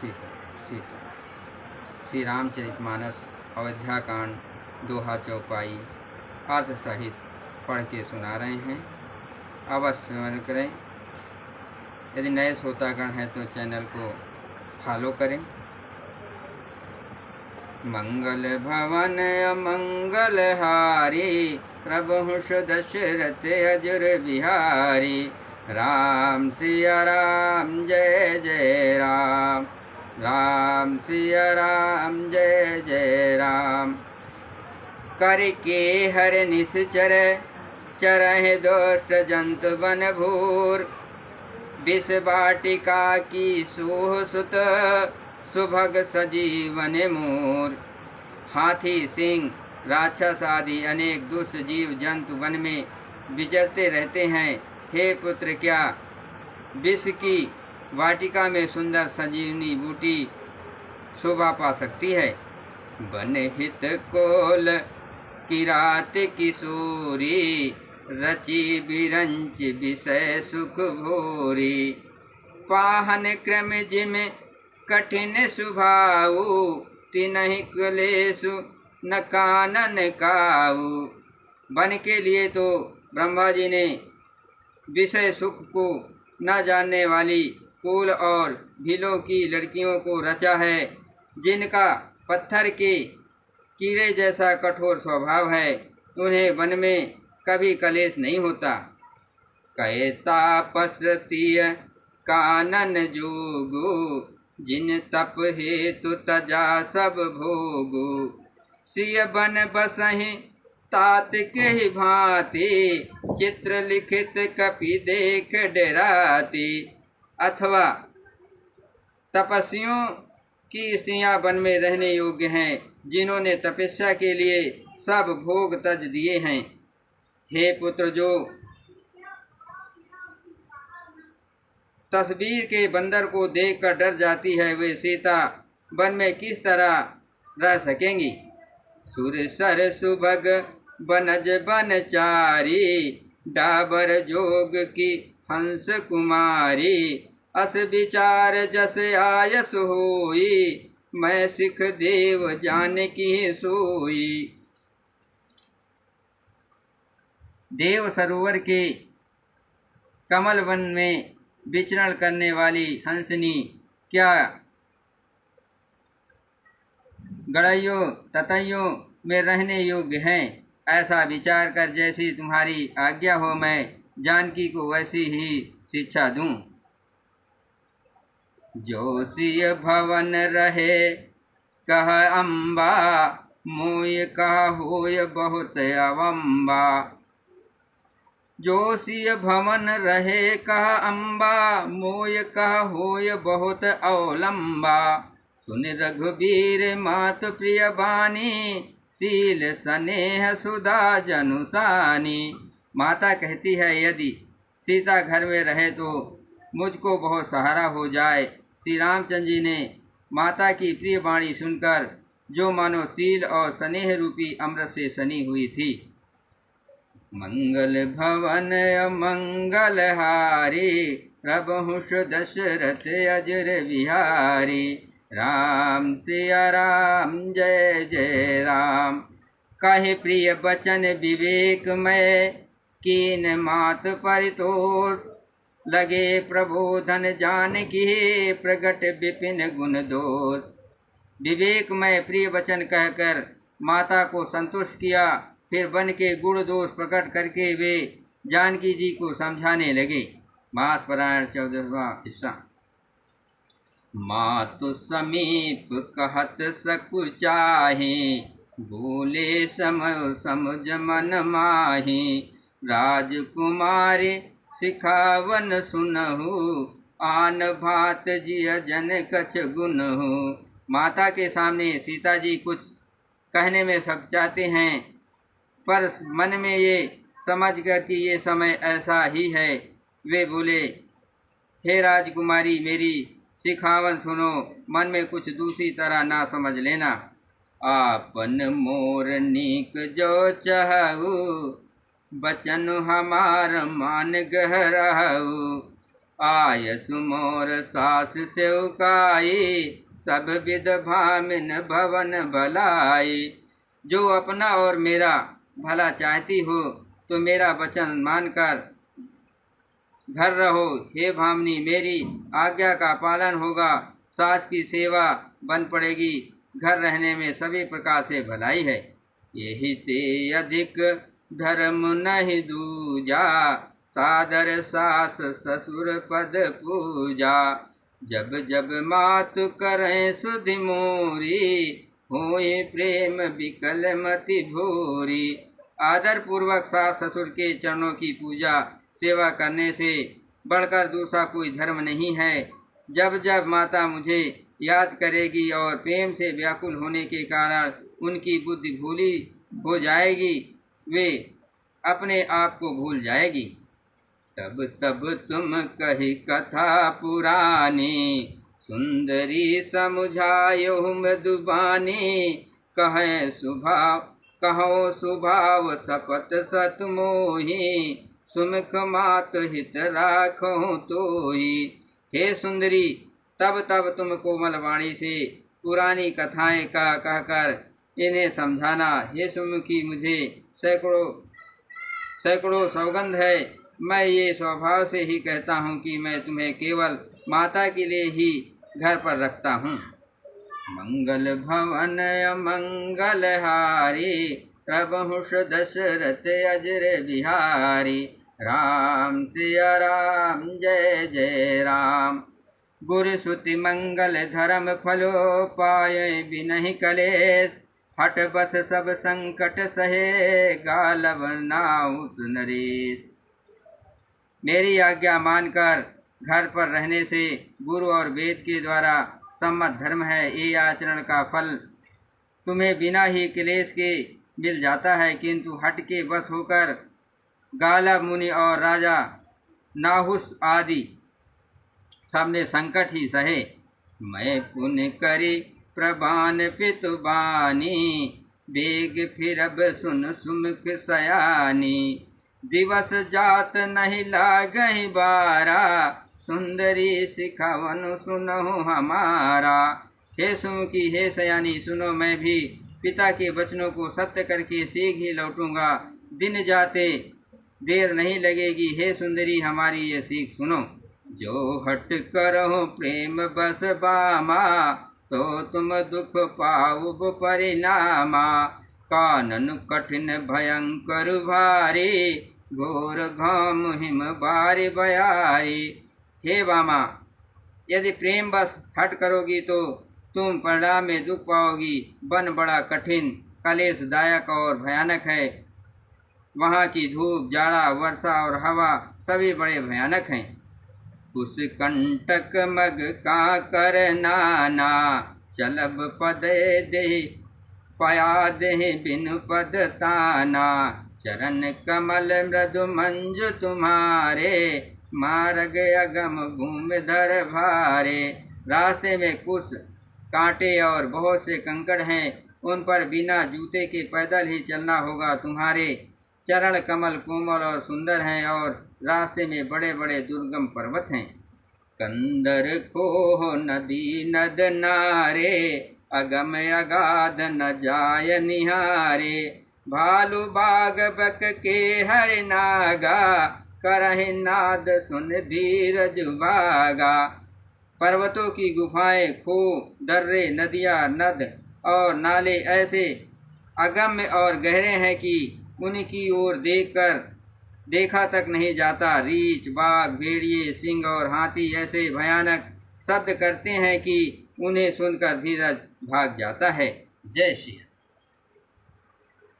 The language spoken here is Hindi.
सीता सीता श्री रामचरितमानस अयोध्या कांड दोहा चौपाई अर्थ सहित पढ़ के सुना रहे हैं। अवश्य स्मरण करें। यदि नए श्रोतागण हैं तो चैनल को फॉलो करें। मंगल भवन अमंगल हारी, प्रभु दशरथ अजुर बिहारी। राम सिया राम जय जय राम, राम सिया राम जय जय राम। करके हर निश्चर, चरहि दुष्ट जंतु बन भूर। विष वाटिका की सोह सुत, सुभग सजीवन मूर। हाथी सिंह राक्षस आदि अनेक दुष्ट जीव जंतु वन में विचरते रहते हैं। हे पुत्र, क्या विष की वाटिका में सुंदर संजीवनी बूटी शोभा पा सकती है? बन हित कोल किरात किशोरी, रचि बिरंच विषय सुख भोरी। पाहन क्रम जिम कठिन सुभाऊ, तिनहि क्लेशु न कानन काऊ। वन के लिए तो ब्रह्मा जी ने विषय सुख को न जानने वाली कोल और भीलों की लड़कियों को रचा है, जिनका पत्थर के कीड़े जैसा कठोर स्वभाव है। उन्हें वन में कभी कलेश नहीं होता। कहे तापस तिय कानन जोगु, जिन तप हेतु तजा सब भोगु। सिय बन बसहि तात के ही भांति, चित्र लिखित कपि देख डराती। अथवा तपस्वियों की स्त्रियां वन में रहने योग्य हैं, जिन्होंने तपस्या के लिए सब भोग तज दिए हैं। हे पुत्र, जो तस्वीर के बंदर को देखकर डर जाती है, वे सीता वन में किस तरह रह सकेंगी? सुर सर सुभग बनज बनचारी, डाबर जोग की हंस कुमारी। अस विचार जस आयस होई, मैं सिख देव जान की सोई। देव सरोवर के कमल वन में विचरण करने वाली हंसनी क्या गड़ैयों ततैयों में रहने योग्य हैं? ऐसा विचार कर जैसी तुम्हारी आज्ञा हो, मैं जानकी को वैसी ही शिक्षा दूं। जो सिय भवन रहे कह अम्बा, मोय कह होय बहुत अवम्बा। जो सिय भवन रहे कह अम्बा, मोय कह होय बहुत अवलंबा। सुन रघुबीर मात प्रिय बानी, शील स्नेह सुधा जनुसानी। माता कहती है, यदि सीता घर में रहे तो मुझको बहुत सहारा हो जाए। श्री रामचंद्र जी ने माता की प्रिय वाणी सुनकर जो मानो शील और स्नेह रूपी अमृत से सनी हुई थी। मंगल भवन अमंगल हारी, प्रभु दशरथ अजुर बिहारी। राम सिया राम जय जय राम। कहे प्रिय बचन विवेक में, कीन मात परितोष। लगे प्रबोधन जानकी, प्रगट विपिन गुण दोष। विवेक में प्रिय वचन कहकर माता को संतुष्ट किया। फिर वन के गुण दोष प्रकट करके वे जानकी जी को समझाने लगे। मास पारायण 14वां हिस्सा। मातु समीप कहत सकुचाहि, बोले समुझ मन माहि। राजकुमारी सिखावन सुनहु, आन भात जिय जन कछ गुनहु। माता के सामने सीता जी कुछ कहने में सचाते हैं, पर मन में ये समझ कर कि ये समय ऐसा ही है, वे बोले, हे राजकुमारी मेरी सिखावन सुनो, मन में कुछ दूसरी तरह ना समझ लेना। आपन मोर नीक जो चाहू, बचन हमार मान गहराऊ। आय सुमोर सास सेवकाई, सब विद भामिन भवन भलाई। जो अपना और मेरा भला चाहती हो तो मेरा वचन मानकर घर रहो। हे भामिनी, मेरी आज्ञा का पालन होगा, सास की सेवा बन पड़ेगी, घर रहने में सभी प्रकार से भलाई है। यही ते अधिक धर्म नहीं दूजा, सादर सास ससुर पद पूजा। जब जब मातु करें सुधि मोरी, होए प्रेम विकल मति भोरी। आदर पूर्वक सास ससुर के चरणों की पूजा सेवा करने से बढ़कर दूसरा कोई धर्म नहीं है। जब जब माता मुझे याद करेगी और प्रेम से व्याकुल होने के कारण उनकी बुद्धि भूली हो जाएगी, वे अपने आप को भूल जाएगी। तब तब तुम कही कथा पुरानी, सुंदरी समुझायो मधुबानी। कहो स्वभाव शपथ सत मोही, सुमुख मात हित राखो तोही। हे सुंदरी, तब तब तुम कोमल वाणी से पुरानी कथाएं का कहकर इन्हें समझाना। हे सुमुखी, मुझे सैकड़ों सौगंध है, मैं ये स्वभाव से ही कहता हूँ कि मैं तुम्हें केवल माता के लिए ही घर पर रखता हूँ। मंगल भवन अमंगल हारी, प्रभुष दशरथ अजर बिहारी। राम सिया राम जय जय राम। गुरु सुति मंगल धर्म फलो पाए बिनहि कलेश। हट बस सब संकट सहे, गालव नाउस नरेश। मेरी आज्ञा मानकर घर पर रहने से गुरु और वेद के द्वारा सम्मत धर्म है। ये आचरण का फल तुम्हें बिना ही क्लेश के मिल जाता है, किंतु हट के बस होकर गालव मुनि और राजा नाहुस आदि सबने संकट ही सहे। मैं पुण्य करी प्रभान पितु बानी, बेग फिर अब सुन सुमुख सयानी। दिवस जात नहीं लागहि बारा, सुंदरी सिखावन सुनहु हमारा। हे सुमुखी, हे सयानी, सुनो, मैं भी पिता के वचनों को सत्य करके शीघ्र ही लौटूंगा। दिन जाते देर नहीं लगेगी। हे सुंदरी, हमारी ये सीख सुनो। जो हट करहु प्रेम बस बामा, तो तुम दुख पाउब परिणामा। कानन कठिन भयंकर भारी, घोर घाम हिम बारी बयारी। हे बामा, यदि प्रेम बस हट करोगी तो तुम परिणाम में दुख पाओगी। वन बड़ा कठिन, कलेशदायक और भयानक है। वहाँ की धूप, जाड़ा, वर्षा और हवा सभी बड़े भयानक हैं। उस कंटक मग का कर नाना, चलब पद दे पया दे बिनु पद ताना। चरण कमल मृदु मंजु तुम्हारे, मार्ग अगम भूमि धर भारे। रास्ते में कुछ कांटे और बहुत से कंकड़ हैं, उन पर बिना जूते के पैदल ही चलना होगा। तुम्हारे चरण कमल कोमल और सुंदर हैं और रास्ते में बड़े बड़े दुर्गम पर्वत हैं। कंदर खोह नदी नद नारे, अगम अगाध न जाय निहारे। भालू बाग बक के हरि नागा, करहि नाद सुन धीरज बागा। पर्वतों की गुफाएं, खो, दर्रे, नदियाँ, नद और नाले ऐसे अगम्य और गहरे हैं कि उनकी ओर देखा तक नहीं जाता। रीछ, बाघ, भेड़िए, सिंह और हाथी ऐसे भयानक शब्द करते हैं कि उन्हें सुनकर धीरज भाग जाता है। जय श्री